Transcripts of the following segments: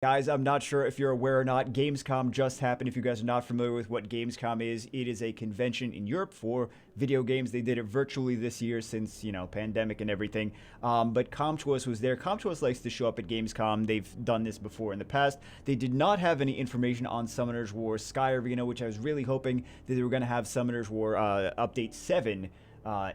Guys, I'm not sure if you're aware or not. Gamescom just happened. If you guys are not familiar with what Gamescom is, it is a convention in Europe for video games. They did it virtually this year since, pandemic and everything. But ComTours was there. ComTours likes to show up at Gamescom. They've done this before in the past. They did not have any information on Summoners War Sky Arena, which I was really hoping that they were going to have Summoners War Update 7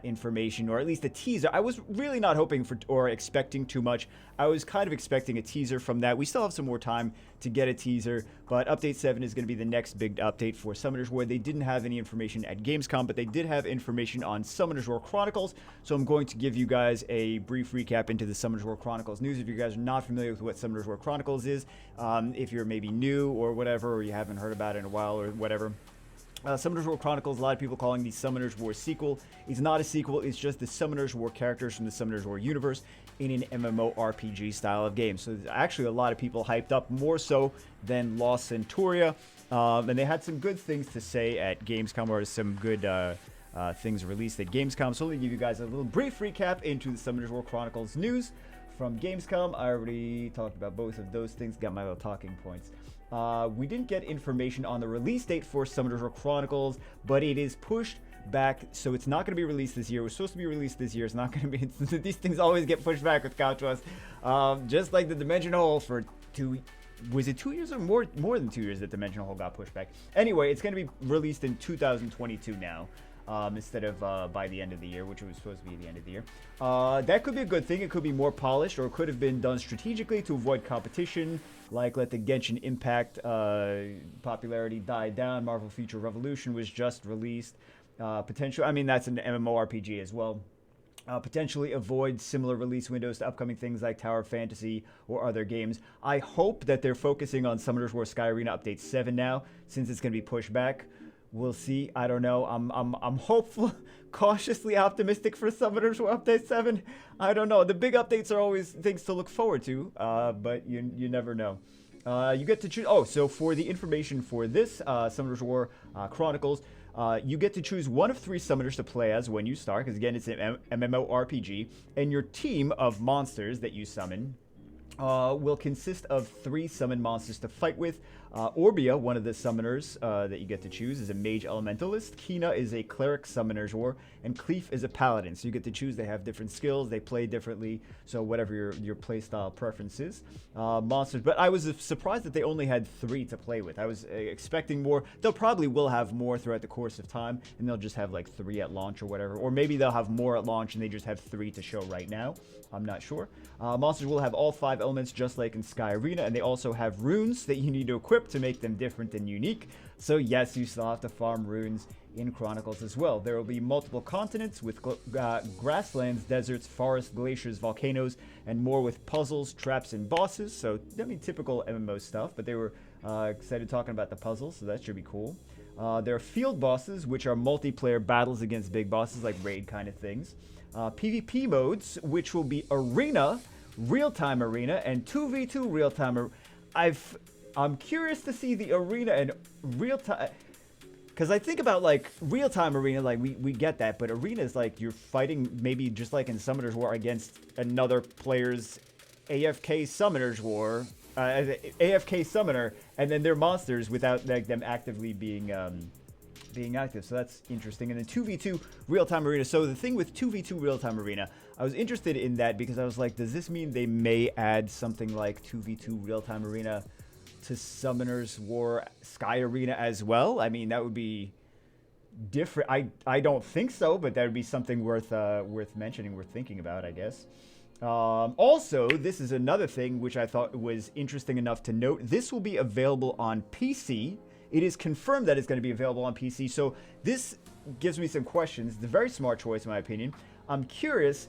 information, or at least a teaser. I was really not hoping for or expecting too much. I was kind of expecting a teaser from that. We still have some more time to get a teaser, but Update 7 is going to be the next big update for Summoners War. They didn't have any information at Gamescom, but they did have information on Summoners War Chronicles, so I'm going to give you guys a brief recap into the Summoners War Chronicles news. If you guys are not familiar with what Summoners War Chronicles is, if you're maybe new or whatever, or you haven't heard about it in a while or whatever, Summoners War Chronicles, a lot of people calling the Summoners War sequel. It's not a sequel, it's just the Summoners War characters from the Summoners War universe in an MMORPG style of game. So there's actually a lot of people hyped up, more so than Lost Centuria. And they had some good things to say at Gamescom, or some good things released at Gamescom. So let me give you guys a little brief recap into the Summoners War Chronicles news from Gamescom. I already talked about both of those things, got my little talking points. We didn't get information on the release date for Summoners War Chronicles, but it is pushed back, so it's not going to be released this year. It was supposed to be released this year. It's not going to be. These things always get pushed back with CouchWest. Just like the Dimensional Hole for 2. Was it 2 years or more than 2 years that Dimensional Hole got pushed back? Anyway, it's going to be released in 2022 now. Instead of by the end of the year, which was supposed to be the end of the year. That could be a good thing. It could be more polished, or it could have been done strategically to avoid competition, like let the Genshin Impact popularity die down. Marvel Future Revolution was just released. I mean, that's an MMORPG as well. Potentially avoid similar release windows to upcoming things like Tower of Fantasy or other games. I hope that they're focusing on Summoners War Sky Arena Update 7 now, since it's going to be pushed back. We'll see. I don't know. I'm hopeful, cautiously optimistic for Summoners War Update 7. I don't know. The big updates are always things to look forward to, but you never know. You get to choose. Oh, so for the information for this Summoners War Chronicles, you get to choose one of 3 summoners to play as when you start, because again, it's an MMORPG, and your team of monsters that you summon will consist of 3 summoned monsters to fight with. Orbia, one of the summoners that you get to choose, is a mage elementalist. Kina is a cleric summoner's war, and Cleef is a paladin. So you get to choose. They have different skills. They play differently. So whatever your playstyle preference is. Monsters. But I was surprised that they only had 3 to play with. I was expecting more. They'll probably will have more throughout the course of time, and they'll just have like 3 at launch or whatever. Or maybe they'll have more at launch and they just have 3 to show right now. I'm not sure. Monsters will have all 5 elements just like in Sky Arena, and they also have runes that you need to equip to make them different and unique. So yes, you still have to farm runes in Chronicles as well. There will be multiple continents with grasslands, deserts, forests, glaciers, volcanoes, and more with puzzles, traps, and bosses. So, I mean, typical MMO stuff, but they were excited talking about the puzzles, so that should be cool. There are field bosses, which are multiplayer battles against big bosses, like raid kind of things. PvP modes, which will be Arena, Real-Time Arena, and 2v2 Real-Time. I'm curious to see the Arena and Real-Time, because I think about like Real-Time Arena, like we get that, but Arena is like you're fighting maybe just like in Summoners War against another player's AFK Summoners War, AFK Summoner, and then they're monsters without like them actively being active. So that's interesting. And then 2v2 Real-Time Arena. So the thing with 2v2 Real-Time Arena, I was interested in that because I was like, does this mean they may add something like 2v2 Real-Time Arena to Summoners War Sky Arena as well? I mean, that would be different. I don't think so, but that would be something worth mentioning, worth thinking about, I guess. Also, this is another thing which I thought was interesting enough to note. This will be available on PC. It is confirmed that it's going to be available on PC. So this gives me some questions. It's a very smart choice, in my opinion. I'm curious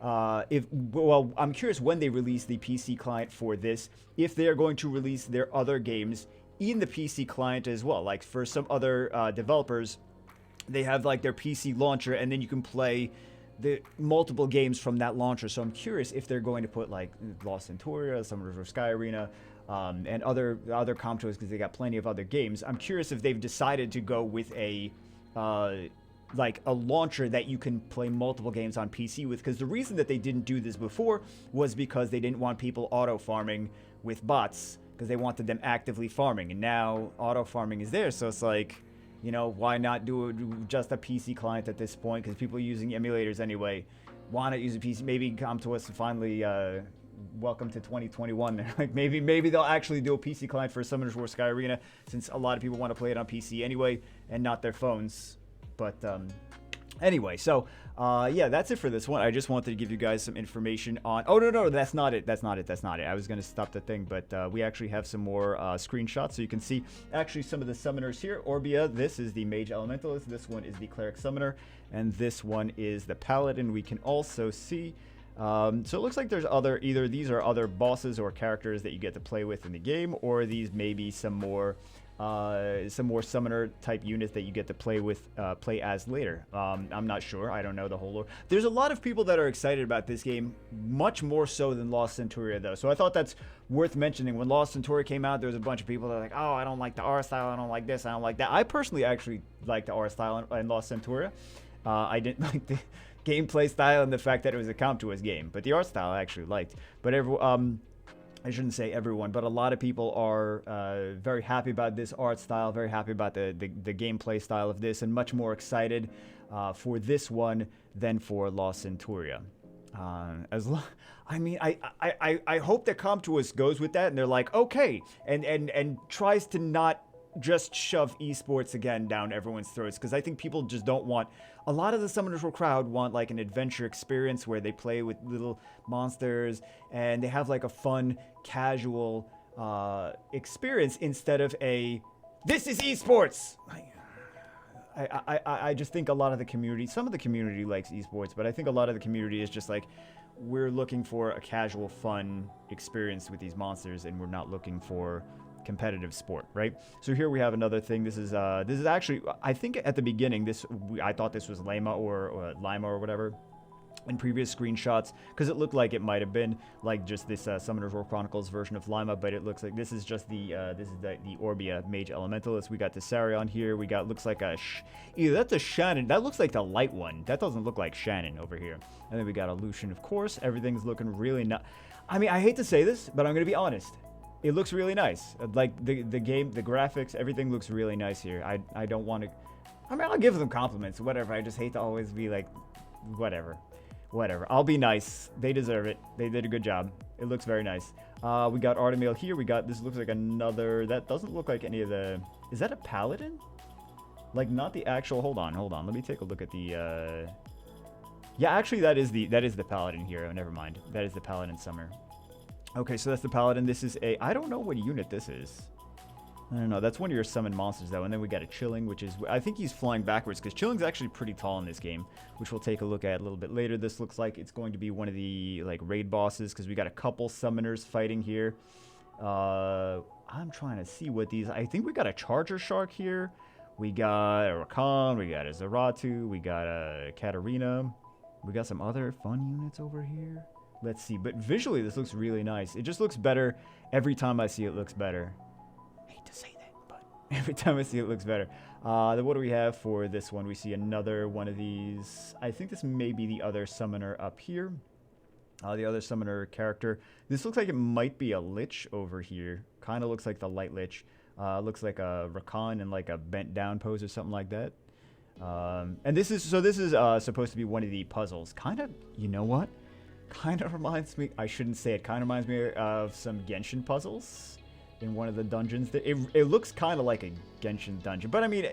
I'm curious when they release the PC client for this, if they are going to release their other games in the PC client as well. Like for some other developers, they have like their PC launcher, and then you can play the multiple games from that launcher. So I'm curious if they're going to put like Lost Centuria, Summoners War Sky Arena, and other ComTours, because they got plenty of other games. I'm curious if they've decided to go with a like a launcher that you can play multiple games on PC with, because the reason that they didn't do this before was because they didn't want people auto farming with bots because they wanted them actively farming, and now auto farming is there, so it's like, you know, why not do just a PC client at this point? Because people are using emulators anyway. Why not use a PC? Maybe come to us and finally welcome to 2021. Like maybe they'll actually do a PC client for Summoners War Sky Arena, since a lot of people want to play it on PC anyway and not their phones. But anyway, so yeah, that's it for this one. I just wanted to give you guys some information on... Oh, no, that's not it. I was going to stop the thing, but we actually have some more screenshots, so you can see actually some of the summoners here. Orbia, this is the Mage Elementalist. This one is the Cleric Summoner, and this one is the Paladin. We can also see... so it looks like there's either these are other bosses or characters that you get to play with in the game, or these may be some more summoner type units that you get to play as later. I'm not sure. I don't know the whole lore. There's a lot of people that are excited about this game, much more so than Lost Centuria though. So I thought that's worth mentioning. When Lost Centuria came out, there was a bunch of people that were like, oh, I don't like the art style, I don't like this, I don't like that. I personally actually like the art style in Lost Centuria. I didn't like the gameplay style and the fact that it was a Count to Us game, but the art style I actually liked. But I shouldn't say everyone, but a lot of people are very happy about this art style, very happy about the gameplay style of this, and much more excited for this one than for Lost Centuria. I hope that Count to Us goes with that, and they're like, okay, and tries to not just shove esports again down everyone's throats, because I think people just don't want... A lot of the Summoners War crowd want like an adventure experience where they play with little monsters and they have like a fun, casual experience instead of a, this is esports! I just think a lot of the community, some of the community likes esports, but I think a lot of the community is just like, we're looking for a casual, fun experience with these monsters, and we're not looking for competitive sport, right? So here we have another thing. This is actually, I think at the beginning, I thought this was Lima or Lima or whatever in previous screenshots, because it looked like it might have been like just this Summoners War Chronicles version of Lima, but it looks like this is just the Orbia Mage Elementalist. We got the Sarion here. We got, looks like either that's a Shannon. That looks like the light one. That doesn't look like Shannon over here. And then we got a Lucian, of course. Everything's looking really nice. I mean, I hate to say this, but I'm gonna be honest. It looks really nice. Like the game, the graphics, everything looks really nice here. I don't want to... I mean, I'll give them compliments, whatever. I just hate to always be like, whatever. I'll be nice. They deserve it. They did a good job. It looks very nice. We got Artemail here. We got, this looks like another... That doesn't look like any of the... Is that a Paladin? Like, not the actual... Hold on. Let me take a look at the... Yeah, actually, that is the Paladin here. Oh, never mind. That is the Paladin Summer. Okay, so that's the Paladin. This is a... I don't know what unit this is. I don't know. That's one of your summoned monsters, though. And then we got a Chilling, which is... I think he's flying backwards, because Chilling's actually pretty tall in this game, which we'll take a look at a little bit later. This looks like it's going to be one of the, like, raid bosses, because we got a couple summoners fighting here. I'm trying to see what these... I think we got a Charger Shark here. We got a Rakan. We got a Zaratu. We got a Katarina. We got some other fun units over here. Let's see. But visually, this looks really nice. It just looks better. Every time I see it, looks better. I hate to say that, but every time I see it, looks better. Then what do we have for this one? We see another one of these. I think this may be the other summoner up here. The other summoner character. This looks like it might be a Lich over here. Kind of looks like the Light Lich. Looks like a Rakan in like a bent down pose or something like that. And this is supposed to be one of the puzzles. Kind of, you know what? Kind of reminds me, I shouldn't say it, kind of reminds me of some Genshin puzzles in one of the dungeons. It looks kind of like a Genshin dungeon, but I mean,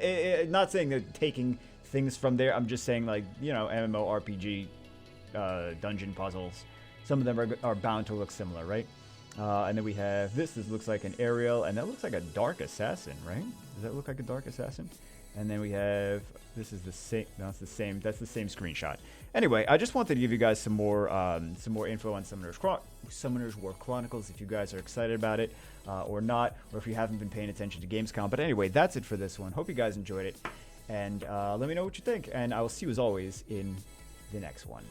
not saying they're taking things from there. I'm just saying, like, you know, MMORPG dungeon puzzles. Some of them are bound to look similar, right? And then we have this. This looks like an Ariel, and that looks like a Dark Assassin, right? Does that look like a Dark Assassin? And then we have, this is the same, no, it's the same, that's the same screenshot. Anyway, I just wanted to give you guys some more info on Summoners War Chronicles, if you guys are excited about it or not, or if you haven't been paying attention to GamesCom. But anyway, that's it for this one. Hope you guys enjoyed it, and let me know what you think, and I will see you as always in the next one.